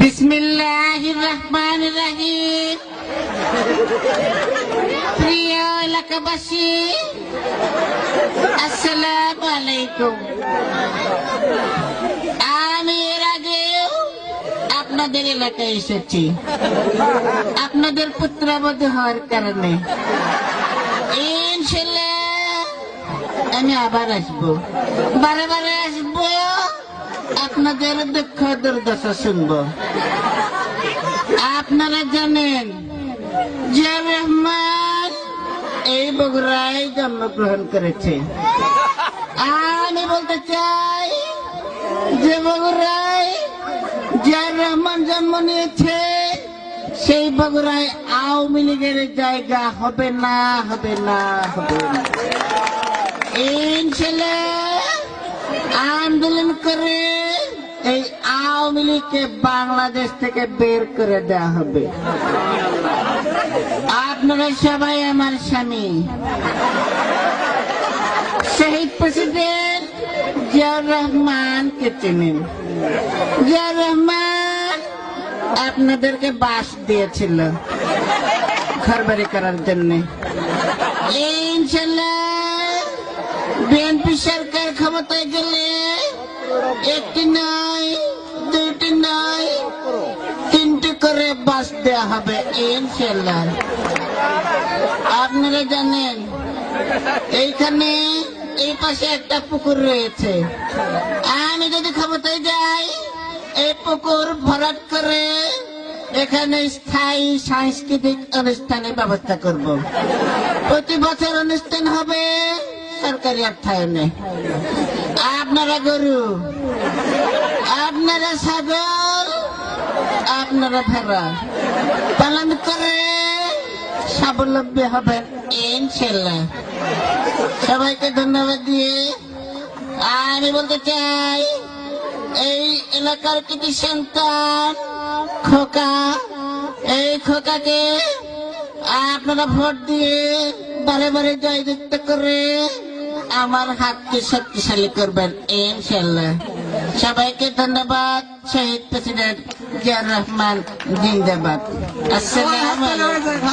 বিসমিল্লাহির রহমানির রহিম। প্রিয় এলাকাবাসী, আসসালামু আলাইকুম। আমি এর আগেও আপনাদের এলাকায় এসেছি আপনাদের পুত্রবধূ হওয়ার কারণে। ইনশাআল্লাহ আমি আবার আসবো, বারে বারে আসবো, আপনাদের দুঃখ দুর্দশা শুনবো। আপনারা জানেন জিয়া রহমান এই বগুড়ায় জন্মগ্রহণ করেছে। আমি বলতে চাই যে বগুড়ায় জিয়া রহমান জন্ম নিয়েছে, সেই বগুড়ায় আওয়ামী লীগের জায়গা হবে না, হবে না, হবে না। ইনশাআল্লাহ আন্দোলন করে এই আওয়ামী লীগকে বাংলাদেশ থেকে বের করে দেওয়া হবে। আপনারা সবাই আমার স্বামী শহীদ প্রেসিডেন্ট জিয়াউর রহমানকে চেনেন। জিয়াউর রহমান আপনাদেরকে বাস দিয়েছিল ঘর বাড়ি করার জন্য। ইনশাআল্লাহ বিএনপি সরকার ক্ষমতায় গেলে একটি নয়, দুইটি নয়, তিনটি করে বাস দেওয়া হবে ইনশাআল্লাহ। আপনারা জানেন এইখানে এই পাশে একটা পুকুর রয়েছে। আমি যদি ক্ষমতায় যাই এই পুকুর ভরাট করে এখানে স্থায়ী সাংস্কৃতিক অনুষ্ঠানের ব্যবস্থা করব। প্রতি বছর অনুষ্ঠান হবে সরকারি অর্থায়নে। আপনারা গরু, আপনারা ছাগল, আপনারা ভেড়া পালন করে স্বাবলম্বী হবেন ইনশাআল্লাহ। সবাইকে ধন্যবাদ দিয়ে আমি বলতে চাই এই এলাকার কিছু সন্তান খোকা, এই খোকাকে আপনারা ভোট দিয়ে বারে বারে জয়যুক্ত করে আমার হাতকে শক্তিশালী করবেন ইনশাআল্লাহ। সবাইকে ধন্যবাদ। শহীদ প্রেসিডেন্ট জিয়াউর রহমান জিন্দাবাদ। আসসালামু আলাইকুম।